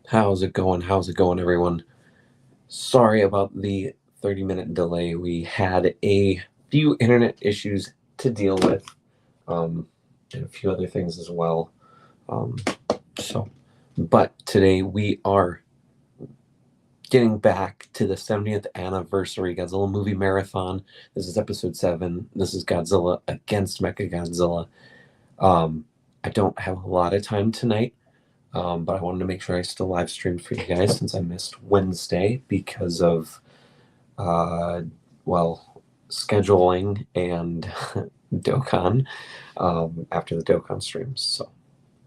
How's it going? How's it going, everyone? Sorry about the 30-minute delay. We had a few internet issues to deal with, um, and a few other things as well. Um, but today we are getting back to the 70th anniversary Godzilla movie marathon. This is episode 7. This is Godzilla against MechaGodzilla. I don't have a lot of time tonight. But I wanted to make sure I still live streamed for you guys since I missed Wednesday because of, uh, well, scheduling and Dokkan after the Dokkan streams.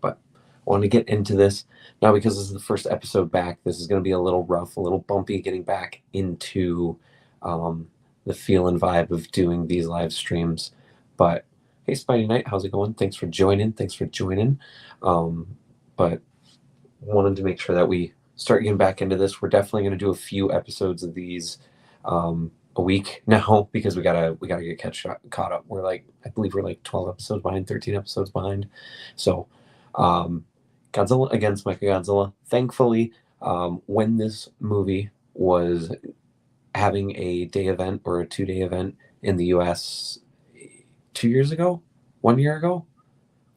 But I want to get into this now because this is the first episode back. This is going to be a little rough, a little bumpy getting back into um, the feel and vibe of doing these live streams. But hey, Spidey Knight, how's it going? Thanks for joining. But wanted to make sure that we start getting back into this. We're definitely going to do a few episodes of these a week now because we gotta get caught up. I believe we're like 12 episodes behind, 13 episodes behind. So Godzilla against MechaGodzilla. Thankfully, when this movie was having a day event or a 2-day event in the US 2 years ago, 1 year ago,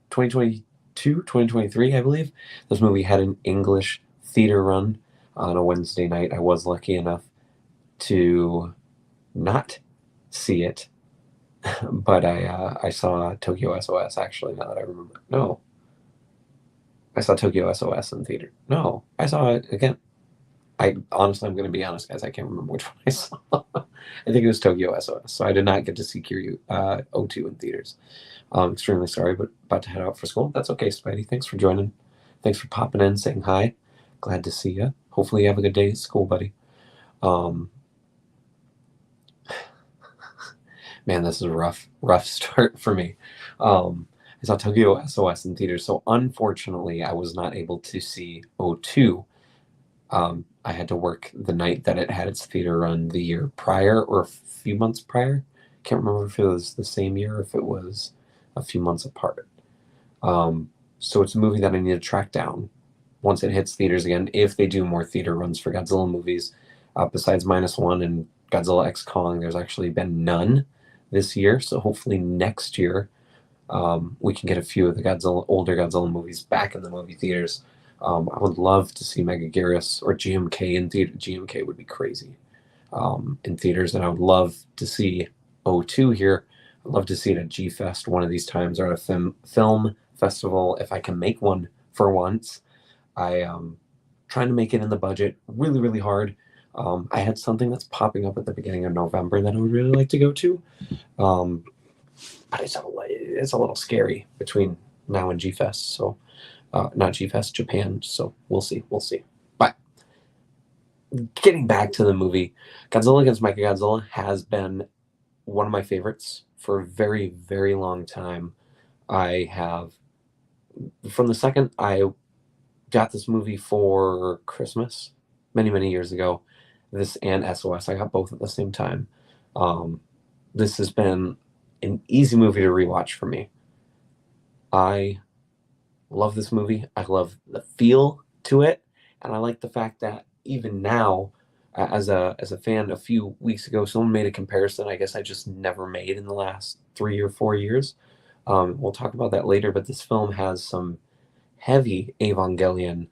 2022, 2023, I believe. This movie had an English theater run on a Wednesday night. I was lucky enough to not see it, but I saw Tokyo SOS actually. Now that I remember, no, I saw Tokyo SOS in theater. No, I saw it again. I honestly, I'm going to be honest, guys. I can't remember which one I saw. I think it was Tokyo SOS. So I did not get to see Kiryu O2 in theaters. Extremely sorry, but about to head out for school. That's okay, Spidey. Thanks for joining. Thanks for popping in, saying hi. Glad to see you. Hopefully you have a good day at school, buddy. Man, this is a rough start for me. I saw Tokyo SOS in theaters, so unfortunately I was not able to see O2. I had to work the night that it had its theater run the year prior or a few months prior. Can't remember if it was the same year or if it was a few months apart. So it's a movie that I need to track down once it hits theaters again, if they do more theater runs for Godzilla movies. Besides -1 and Godzilla X Kong, there's actually been none this year. So hopefully next year we can get a few of the older Godzilla movies back in the movie theaters. I would love to see Megaguirus or GMK in theater. GMK would be crazy in theaters, and I would love to see O2 here. I'd love to see it at G-Fest one of these times, or at a film festival if I can make one for once. I trying to make it in the budget really, really hard. I had something that's popping up at the beginning of November that I would really like to go to. But it's a little scary between now and G-Fest. So not G-Fest, Japan. So we'll see. But getting back to the movie, Godzilla against MechaGodzilla has been one of my favorites for a very, very long time. I have, from the second I got this movie for Christmas many, many years ago, this and SOS, I got both at the same time. This has been an easy movie to rewatch for me. I love this movie. I love the feel to it, and I like the fact that even now, as a fan, a few weeks ago, someone made a comparison. I guess I just never made in the last 3 or 4 years. We'll talk about that later, but this film has some heavy Evangelion,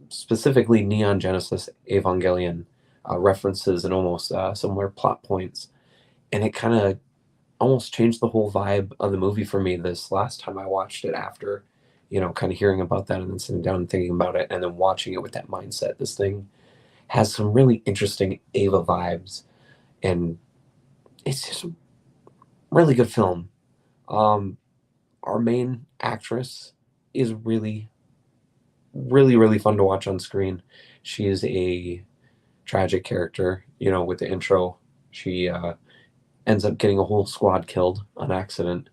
specifically Neon Genesis Evangelion references and almost similar plot points, and it kind of almost changed the whole vibe of the movie for me this last time I watched it after, kind of hearing about that and then sitting down and thinking about it and then watching it with that mindset. This thing has some really interesting Eva vibes, and it's just a really good film. Our main actress is really, really, really fun to watch on screen. She is a tragic character, with the intro. She ends up getting a whole squad killed on accident,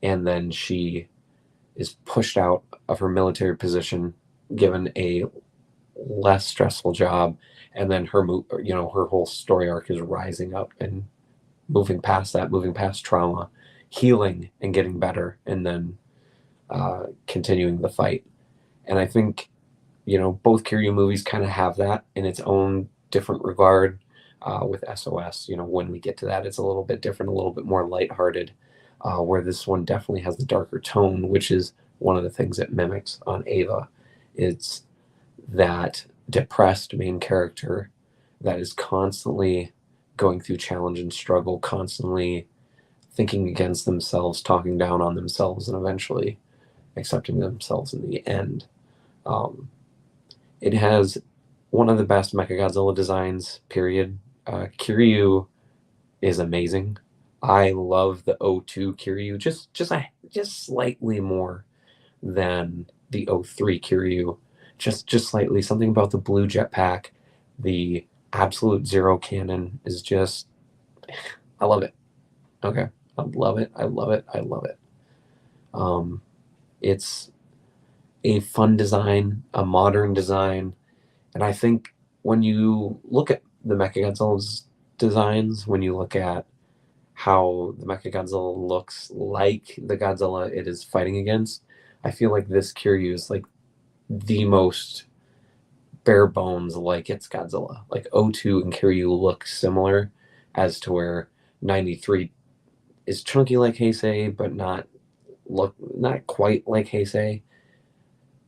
and then she is pushed out of her military position, given a less stressful job, and then her whole story arc is rising up and moving past that, moving past trauma, healing and getting better, and then continuing the fight. And I think both Kiryu movies kind of have that in its own different regard. With SOS, when we get to that, it's a little bit different, a little bit more lighthearted, where this one definitely has the darker tone, which is one of the things it mimics on Ava. It's that depressed main character that is constantly going through challenge and struggle, constantly thinking against themselves, talking down on themselves, and eventually accepting themselves in the end. Um, it has one of the best MechaGodzilla designs, period. Kiryu is amazing. I love the O2 Kiryu just slightly more than the O3 Kiryu. Just slightly. Something about the blue jetpack, the absolute zero cannon is just I love it. Okay. I love it. I love it. I love it. Um, it's a fun design, a modern design, and I think when you look at the Mechagodzilla's designs, when you look at how the Mechagodzilla looks like the Godzilla it is fighting against, I feel like this Kiryu is like the most bare bones like it's Godzilla. Like O2 and Kiryu look similar as to where 93 is chunky like Heisei, but not quite like Heisei.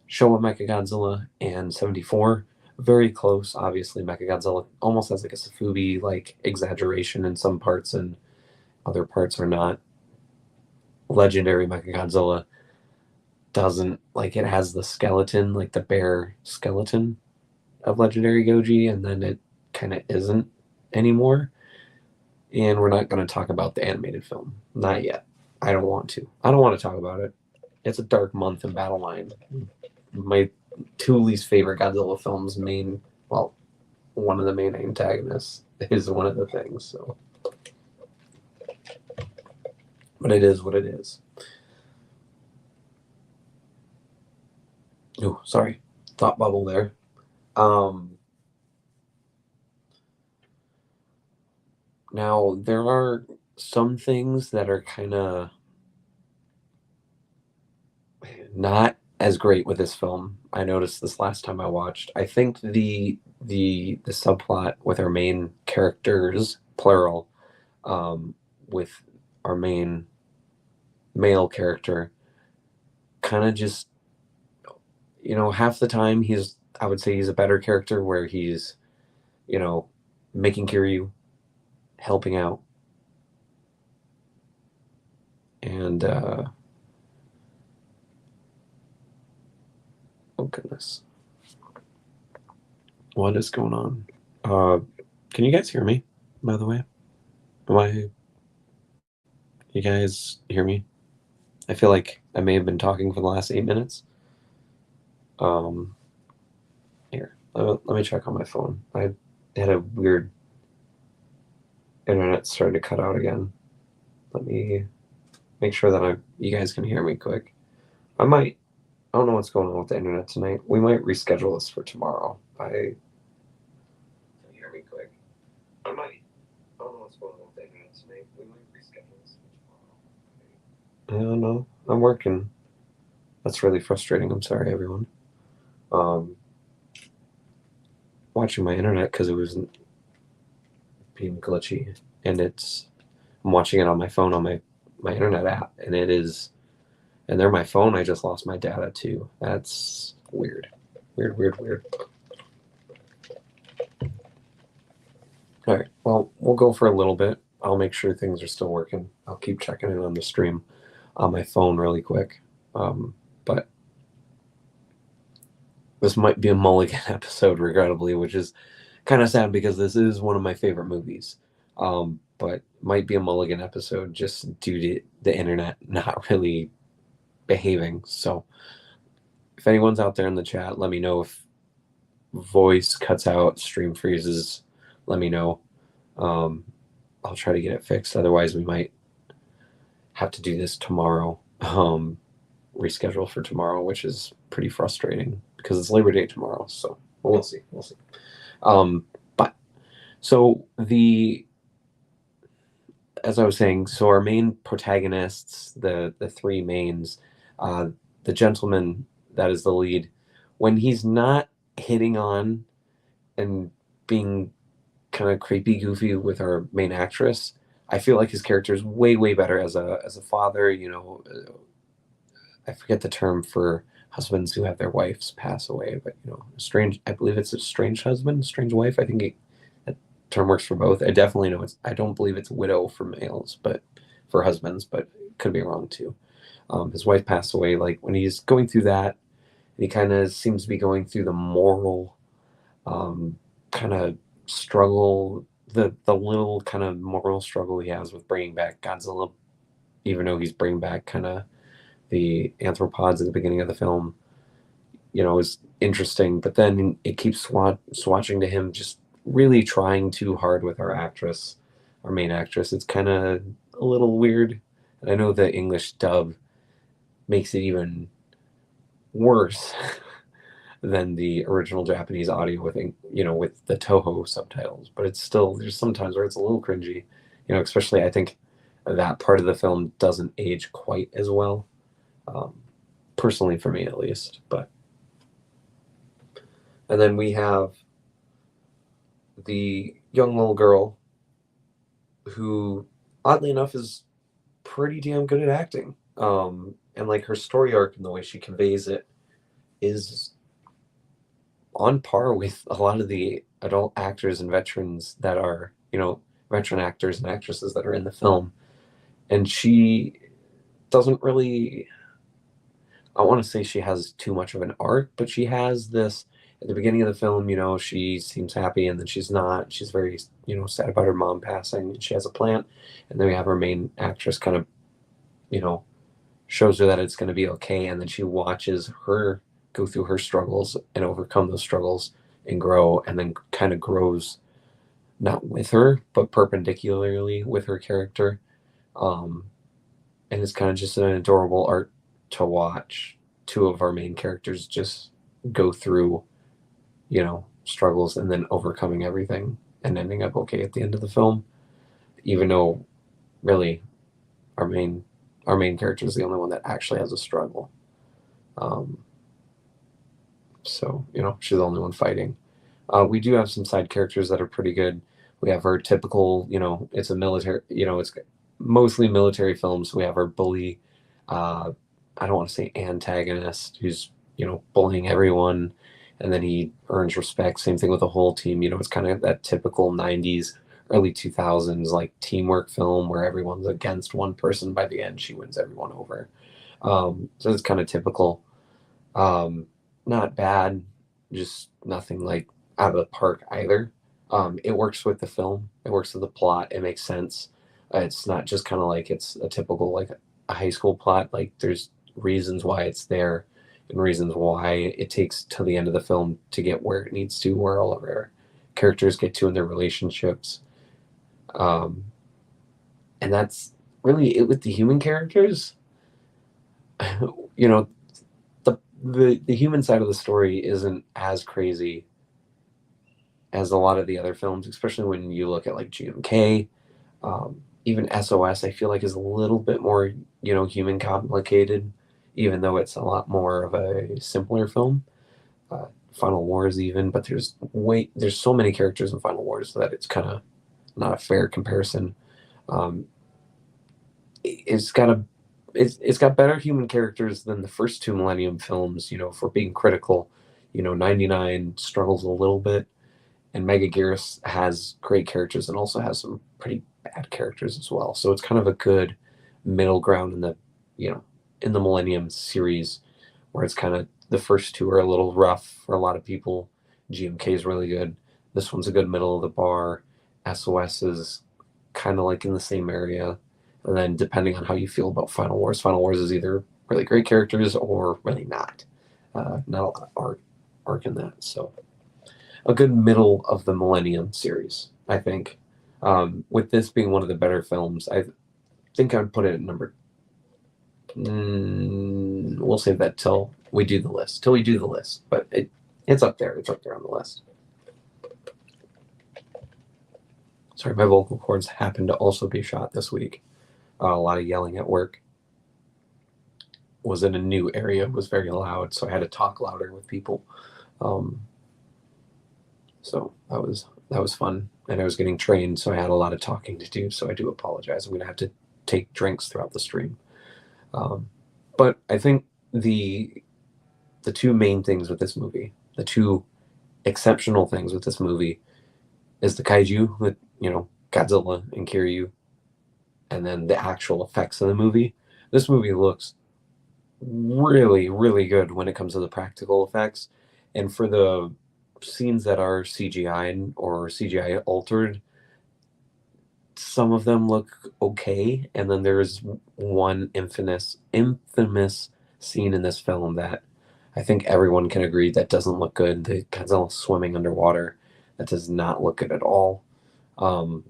Showa Mechagodzilla and 74 very close. Obviously, Mechagodzilla almost has like a Safubi like exaggeration in some parts, and other parts are not. Legendary Mechagodzilla doesn't like it has the skeleton, like the bare skeleton of Legendary Goji, and then it kind of isn't anymore. And we're not going to talk about the animated film. Not yet. I don't want to. I don't want to talk about it. It's a dark month in Battle Line. My two least favorite Godzilla films, one of the main antagonists is one of the things. So, but it is what it is. Oh, sorry, thought bubble there. Now there are some things that are kind of not as great with this film. I noticed this last time I watched. I think the subplot with our main characters, plural, with our main male character, kind of just half the time I would say he's a better character where he's you know making Kiryu, helping out, and oh goodness, what is going on? Can you guys hear me, by the way? You guys hear me? I feel like I may have been talking for the last 8 minutes. Um, Here, let me check on my phone. I had a weird internet started to cut out again. Let me make sure that you guys can hear me quick. I don't know what's going on with the internet tonight. We might reschedule this for tomorrow. Can you hear me quick? I don't know what's going on with the internet tonight. We might reschedule this for tomorrow. I don't know. I'm working. That's really frustrating. I'm sorry, everyone. Um, Watching my internet because it was being glitchy, and I'm watching it on my phone on my internet app, and it is, and they're my phone. I just lost my data too. That's weird, weird, weird, weird. All right, well, we'll go for a little bit. I'll make sure things are still working. I'll keep checking in on the stream on my phone really quick. But this might be a mulligan episode, regrettably, which is kind of sad because this is one of my favorite movies. But might be a mulligan episode just due to the internet not really behaving. So if anyone's out there in the chat, let me know if voice cuts out, stream freezes, let me know. I'll try to get it fixed. Otherwise, we might have to do this tomorrow. Reschedule for tomorrow, which is pretty frustrating because it's Labor Day tomorrow. So we'll see. We'll see. But so as I was saying, so our main protagonists, the three mains, the gentleman that is the lead, when he's not hitting on and being kind of creepy goofy with our main actress, I feel like his character is way better as a father. I forget the term for husbands who have their wives pass away, but strange. I believe it's a strange husband, strange wife. I think that term works for both. I definitely know it's. I don't believe it's widow for males, but for husbands, but could be wrong too. His wife passed away. Like when he's going through that, he kind of seems to be going through the moral kind of struggle, the little kind of moral struggle he has with bringing back Godzilla, even though he's bringing back kind of the arthropods at the beginning of the film, is interesting. But then it keeps swatching to him just really trying too hard with our main actress. It's kind of a little weird. And I know the English dub makes it even worse than the original Japanese audio with the Toho subtitles. But it's still, there's sometimes where it's a little cringy, especially I think that part of the film doesn't age quite as well, um, personally for me at least. But and then we have the young little girl who, oddly enough, is pretty damn good at acting. And like her story arc and the way she conveys it is on par with a lot of the adult actors and veterans that are, veteran actors and actresses that are in the film. And she doesn't really, I want to say she has too much of an arc, but she has this at the beginning of the film, she seems happy and then she's not. She's very, sad about her mom passing and she has a plant. And then we have our main actress kind of, you know, shows her that it's going to be okay. And then she watches her go through her struggles and overcome those struggles and grow, and then kind of grows not with her, but perpendicularly with her character. Um, and it's kind of just an adorable art to watch two of our main characters just go through, struggles and then overcoming everything and ending up okay at the end of the film, even though really our main our main character is the only one that actually has a struggle. Um, so she's the only one fighting. We do have some side characters that are pretty good. We have our typical, it's a military, it's mostly military films. We have our bully, uh, I don't want to say antagonist, who's, bullying everyone, and then he earns respect. Same thing with the whole team. It's kind of that typical 90s, early 2000s, like teamwork film where everyone's against one person. By the end, she wins everyone over. So it's kind of typical. Um, Not bad, just nothing like out of the park either. It works with the film. It works with the plot. It makes sense. It's not just kind of like it's a typical like a high school plot. Like there's reasons why it's there, and reasons why it takes till the end of the film to get where it needs to, where all of our characters get to in their relationships. Um, and that's really it with the human characters. you know, the human side of the story isn't as crazy as a lot of the other films, especially when you look at like GMK, even SOS. I feel like is a little bit more human complicated, even though it's a lot more of a simpler film. Final Wars even, but there's so many characters in Final Wars that it's kind of not a fair comparison. Um, it's got a it's got better human characters than the first two Millennium films. For being critical, 99 struggles a little bit, and MechaGears has great characters and also has some pretty bad characters as well. So it's kind of a good middle ground in the Millennium series, where it's kind of the first two are a little rough for a lot of people. GMK is really good. This one's a good middle of the bar. SOS is kind of like in the same area. And then depending on how you feel about Final Wars is either really great characters or really not. Not a lot of arc in that. So a good middle of the Millennium series, I think. With this being one of the better films, I think I'd put it at number. We'll save that till we do the list. Till we do the list, but it's up there. It's up there on the list. Sorry, my vocal cords happened to also be shot this week. A lot of yelling at work. was in a new area, was very loud, so I had to talk louder with people. Um, so that was fun, and I was getting trained, so I had a lot of talking to do. So I do apologize. I'm gonna have to take drinks throughout the stream. Um, but I think the two main things with this movie, the two exceptional things with this movie, is the kaiju with Godzilla and Kiryu, and then the actual effects of the movie. This movie looks really, really good when it comes to the practical effects. And for the scenes that are CGI or CGI altered, some of them look okay. And then there's one infamous scene in this film that I think everyone can agree that doesn't look good. The Godzilla swimming underwater, that does not look good at all. Um,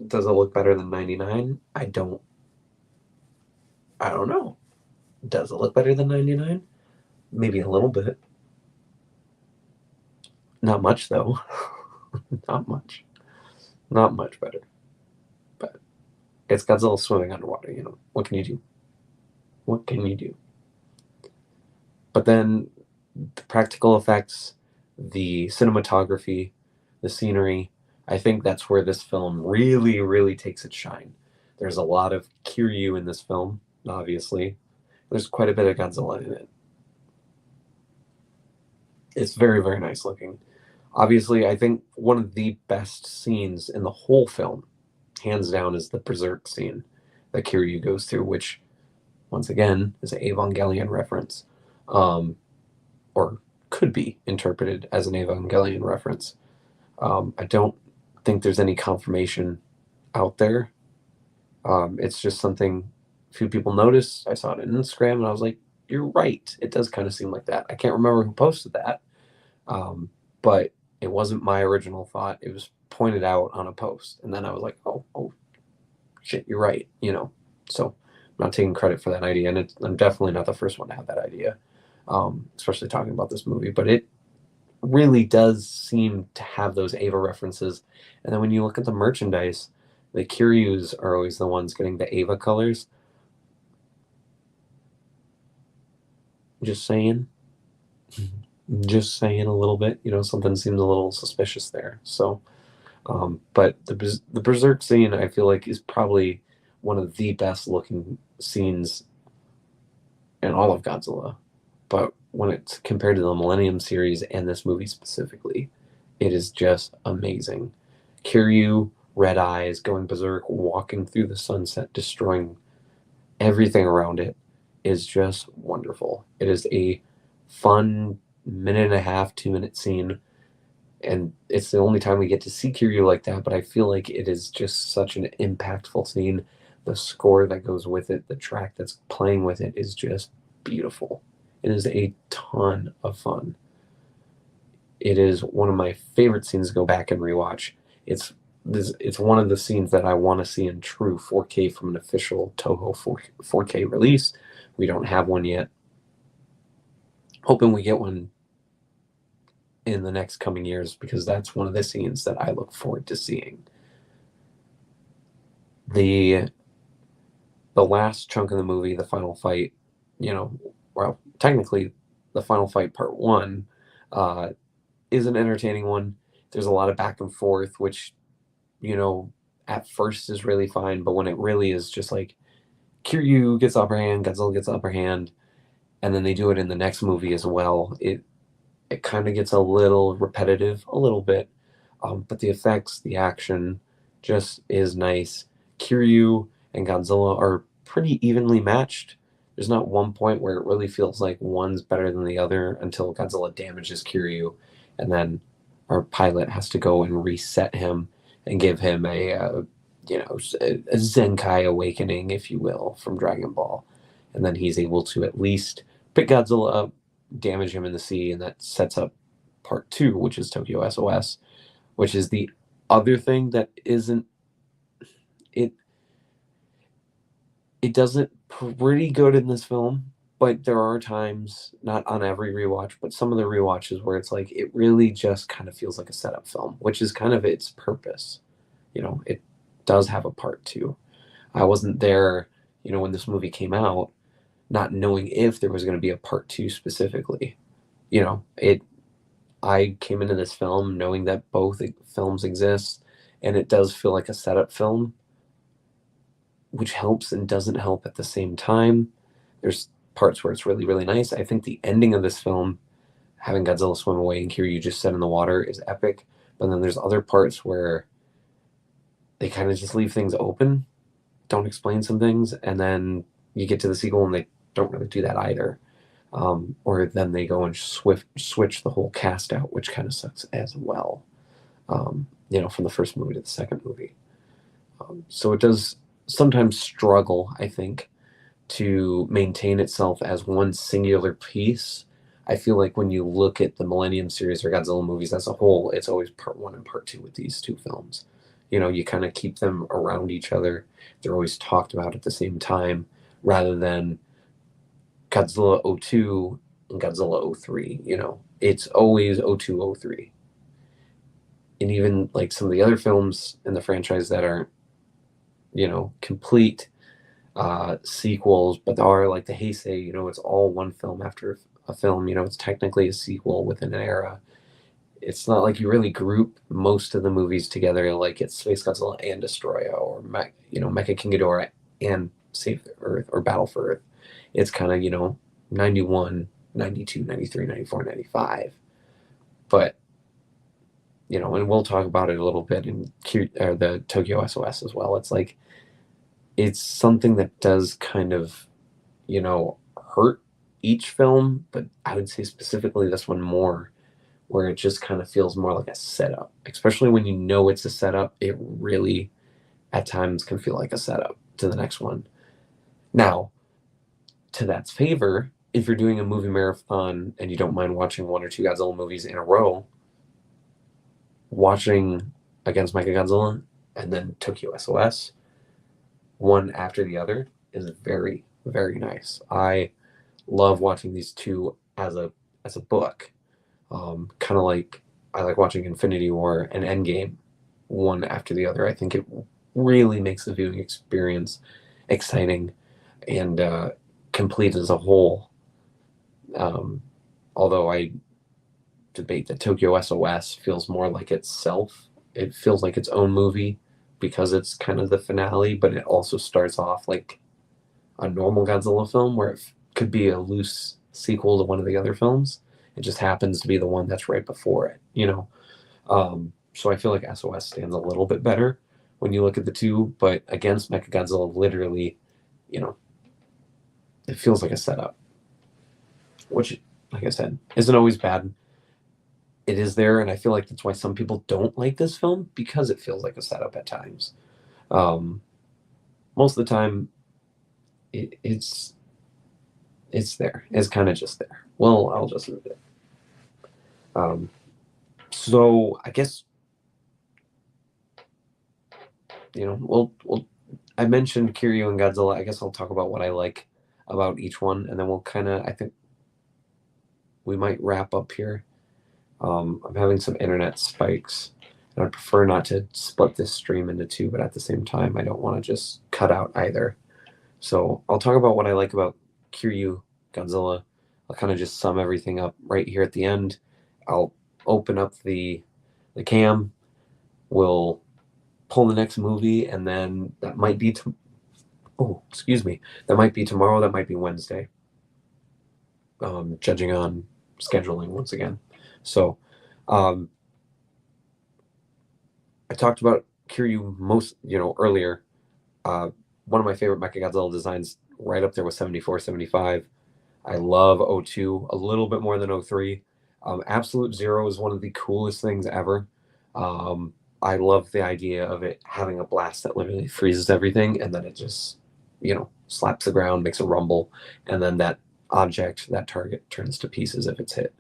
does it look better than 99? I don't know. Does it look better than 99? Maybe a little bit. Not much though. Not much. Not much better. But it's Godzilla swimming underwater, What can you do? What can you do? But then the practical effects, the cinematography, the scenery, I think that's where this film really, really takes its shine. There's a lot of Kiryu in this film, obviously. There's quite a bit of Godzilla in it. It's very, very nice looking. Obviously, I think one of the best scenes in the whole film, hands down, is the Berserk scene that Kiryu goes through, which, once again, is an Evangelion reference, or could be interpreted as an Evangelion reference. I don't think there's any confirmation out there. It's just something a few people noticed. I saw it on Instagram, and I was like, "You're right. It does kind of seem like that." I can't remember who posted that, but it wasn't my original thought. It was pointed out on a post, and then I was like, "Oh, shit, you're right." So I'm not taking credit for that idea, and I'm definitely not the first one to have that idea, especially talking about this movie. But it really does seem to have those Ava references. And then when you look at the merchandise, the Kiryus are always the ones getting the Ava colors. Just saying. Just saying a little bit. Something seems a little suspicious there. So, but the Berserk scene, I feel like, is probably one of the best looking scenes in all of Godzilla. But when it's compared to the Millennium series and this movie specifically, it is just amazing. Kiryu, red eyes, going berserk, walking through the sunset, destroying everything around it is just wonderful. It is a fun minute and a half, 2 minute scene. And it's the only time we get to see Kiryu like that, but I feel like it is just such an impactful scene. The score that goes with it, the track that's playing with it is just beautiful. It is a ton of fun. It is one of my favorite scenes to go back and rewatch. It's one of the scenes that I want to see in true 4K from an official Toho 4K release. We don't have one yet. Hoping we get one in the next coming years, because that's one of the scenes that I look forward to seeing. The last chunk of the movie, the final fight, well, technically the final fight part one, is an entertaining one. There's a lot of back and forth, which, at first is really fine, but when it really is just like Kiryu gets the upper hand, Godzilla gets the upper hand, and then they do it in the next movie as well, it kind of gets a little repetitive, a little bit. But the effects, the action just is nice. Kiryu and Godzilla are pretty evenly matched. There's not one point where it really feels like one's better than the other until Godzilla damages Kiryu, and then our pilot has to go and reset him and give him a Zenkai awakening, if you will, from Dragon Ball. And then he's able to at least pick Godzilla up, damage him in the sea, and that sets up part two, which is Tokyo SOS, which is the other thing that isn't it. It does it pretty good in this film, but there are times, not on every rewatch, but some of the rewatches where it's like it really just kind of feels like a setup film, which is kind of its purpose. It does have a part two. I wasn't there when this movie came out, not knowing if there was going to be a part two specifically. It I came into this film knowing that both films exist, and it does feel like a setup film, which helps and doesn't help at the same time. There's parts where it's really, really nice. I think the ending of this film, having Godzilla swim away and Kiryu just set in the water, is epic. But then there's other parts where they kind of just leave things open, don't explain some things, and then you get to the sequel and they don't really do that either. Or then they go and switch the whole cast out, which kind of sucks as well. From the first movie to the second movie. So it does sometimes struggle, I think, to maintain itself as one singular piece. I feel like when you look at the Millennium series or Godzilla movies as a whole, it's always part one and part two with these two films. You kind of keep them around each other. They're always talked about at the same time rather than Godzilla '02 and Godzilla '03. It's always '02, '03. And even like some of the other films in the franchise that aren't, complete sequels, but there are like the Heisei, it's all one film after a film, it's technically a sequel within an era. It's not like you really group most of the movies together like it's Space Godzilla and Destroya or MechaGodzilla and Save the Earth or Battle for Earth. It's kind of, 91, 92, 93, 94, 95. But, and we'll talk about it a little bit in the Tokyo SOS as well. It's like, it's something that does kind of, hurt each film, but I would say specifically this one more, where it just kind of feels more like a setup. Especially when you know it's a setup, it really at times can feel like a setup to the next one. Now, to that's favor, if you're doing a movie marathon and you don't mind watching one or two Godzilla movies in a row, watching Against MechaGodzilla and then Tokyo SOS, one after the other, is very, very nice. I love watching these two as a book. Kind of like I like watching Infinity War and Endgame one after the other. I think it really makes the viewing experience exciting and complete as a whole. Although I debate that Tokyo SOS feels more like itself. It feels like its own movie because it's kind of the finale, but it also starts off like a normal Godzilla film where it could be a loose sequel to one of the other films. It just happens to be the one that's right before it. So I feel like SOS stands a little bit better when you look at the two, but Against MechaGodzilla, literally, it feels like a setup, which, like I said, isn't always bad. It is there, and I feel like that's why some people don't like this film, because it feels like a setup at times. Most of the time, it's there. It's kind of just there. Well, I'll just leave it. So I guess we'll I mentioned Kiryu and Godzilla. I guess I'll talk about what I like about each one, and then we'll I think we might wrap up here. I'm having some internet spikes, and I prefer not to split this stream into two, but at the same time, I don't want to just cut out either. So I'll talk about what I like about Kiryu, Godzilla. I'll kind of just sum everything up right here at the end. I'll open up the cam. We'll pull the next movie, and then that might be that might be tomorrow, that might be Wednesday, judging on scheduling once again. So I talked about Kiryu earlier. One of my favorite MechaGodzilla designs, right up there with 74, 75. I love '02 a little bit more than '03. Absolute Zero is one of the coolest things ever. I love the idea of it having a blast that literally freezes everything, and then it just, slaps the ground, makes a rumble, and then that target turns to pieces if it's hit.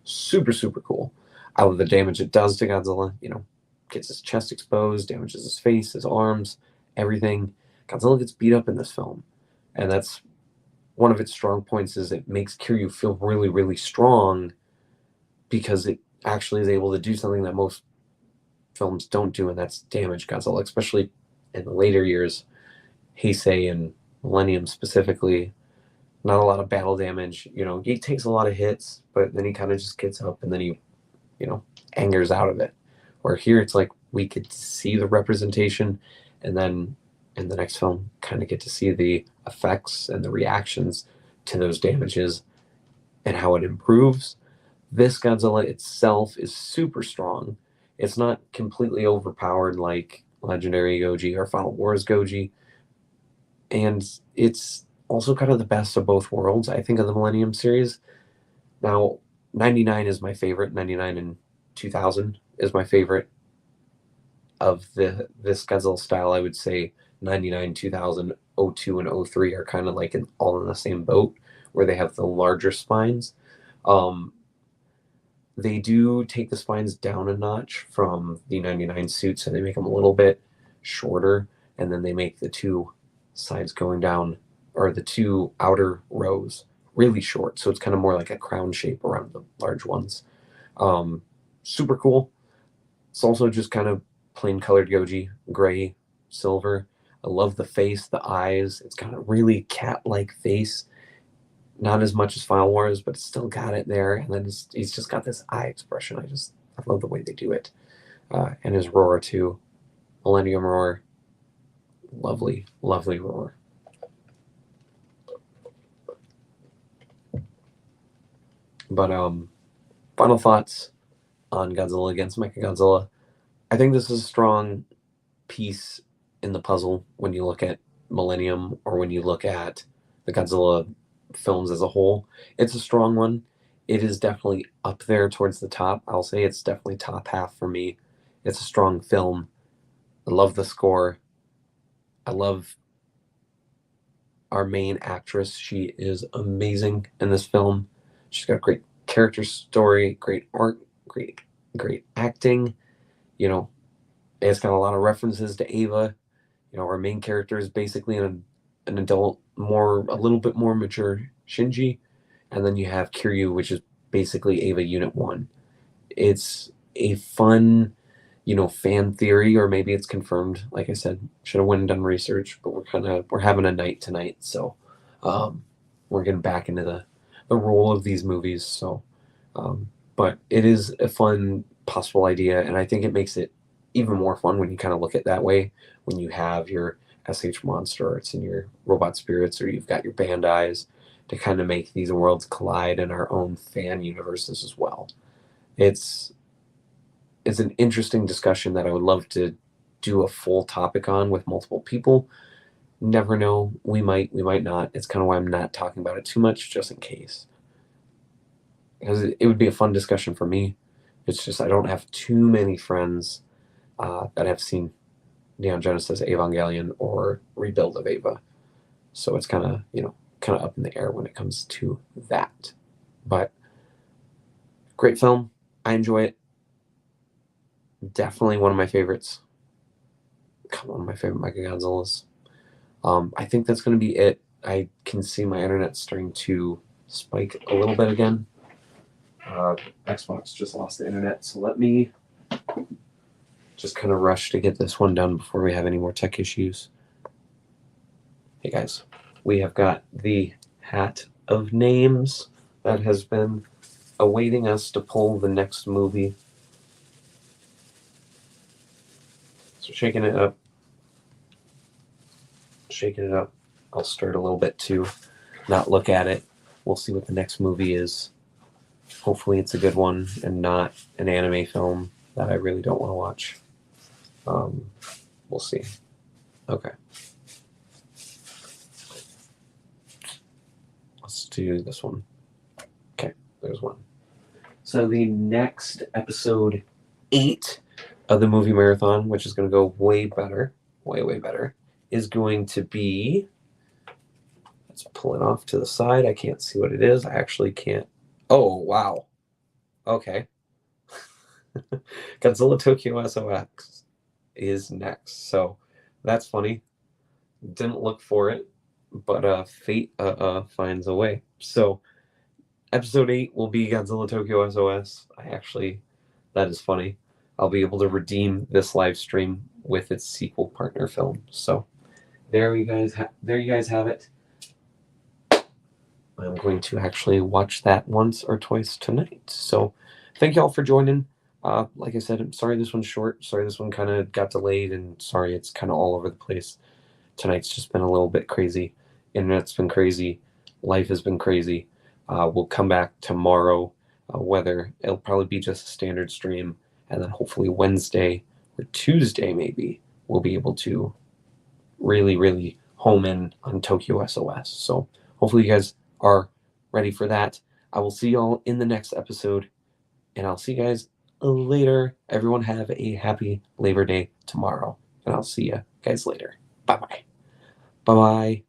Super, super cool. I love the damage it does to Godzilla. Gets his chest exposed, damages his face, his arms, everything. Godzilla gets beat up in this film, and that's one of its strong points. Is it makes Kiryu feel really, really strong because it actually is able to do something that most films don't do, and that's damage Godzilla, especially in the later years. Heisei and Millennium specifically, not a lot of battle damage. He takes a lot of hits, but then he kind of just gets up and then he, angers out of it. Where here it's like we could see the representation, and then in the next film, kind of get to see the effects and the reactions to those damages and how it improves. This Godzilla itself is super strong. It's not completely overpowered like Legendary Goji or Final Wars Goji, and it's also kind of the best of both worlds, I think, of the Millennium series. Now, 99 is my favorite. 99 and 2000 is my favorite of this Godzilla style. I would say 99, 2000, 02, and 03 are kind of like all in the same boat, where they have the larger spines. Um, they do take the spines down a notch from the 99 suit, so they make them a little bit shorter, and then they make the two sides going down, or the two outer rows, really short. So it's kind of more like a crown shape around the large ones. Super cool. It's also just kind of plain colored Goji, gray, silver. I love the face, the eyes. It's got a really cat-like face. Not as much as Final Wars, but it's still got it there. And then he's just got this eye expression. I love the way they do it. And his roar too. Millennium roar. Lovely, lovely roar. But final thoughts on Godzilla against MechaGodzilla. I think this is a strong piece in the puzzle when you look at Millennium or when you look at the Godzilla films as a whole. It's a strong one. It is definitely up there towards the top. I'll say it's definitely top half for me. It's a strong film. I love the score. I love our main actress. She is amazing in this film. She's got a great character story, great art, great acting. It's got a lot of references to Ava. Our main character is basically an adult, a little bit more mature Shinji, and then you have Kiryu, which is basically Ava Unit 1. It's a fun, fan theory, or maybe it's confirmed. Like I said, should have went and done research, but we're having a night tonight, so we're getting back into the role of these movies. So, but it is a fun possible idea, and I think it makes it even more fun when you kind of look at it that way. When you have your SH monster arts and your robot spirits, or you've got your Bandais, to kind of make these worlds collide in our own fan universes as well. It's an interesting discussion that I would love to do a full topic on with multiple people. Never know, we might not. It's kind of why I'm not talking about it too much, just in case, because it would be a fun discussion for me. It's just I don't have too many friends that have seen Neon Genesis Evangelion or Rebuild of Ava, so it's kind of up in the air when it comes to that. But great film. I enjoy it. Definitely one of my favorites. One of my favorite MechaGodzillas. I think that's going to be it. I can see my internet starting to spike a little bit again. Xbox just lost the internet, so let me just kind of rush to get this one done before we have any more tech issues. Hey guys, we have got the hat of names that has been awaiting us to pull the next movie. So shaking it up. I'll stir it a little bit too, not look at it. We'll see what the next movie is. Hopefully it's a good one and not an anime film that I really don't want to watch. We'll see. Okay. Let's do this one. Okay, there's one. So the next episode 8 of the movie marathon, which is going to go way better, way better, is going to be, let's pull it off to the side. I can't see what it is. I actually can't. Oh, wow. Okay. Godzilla Tokyo SOX is next. So that's funny. Didn't look for it, but fate finds a way. So episode 8 will be Godzilla Tokyo SOS. That is funny. I'll be able to redeem this live stream with its sequel partner film. So there you guys have it. I'm going to actually watch that once or twice tonight. So thank y'all for joining. Like I said, I'm sorry this one's short. Sorry this one kind of got delayed, and sorry it's kind of all over the place. Tonight's just been a little bit crazy. Internet's been crazy. Life has been crazy. We'll come back tomorrow. Whether it'll probably be just a standard stream, and then hopefully Wednesday or Tuesday maybe we'll be able to really home in on Tokyo SOS. So hopefully you guys are ready for that. I will see y'all in the next episode, and I'll see you guys later. Everyone have a happy Labor Day tomorrow, and I'll see you guys later. Bye bye. Bye bye.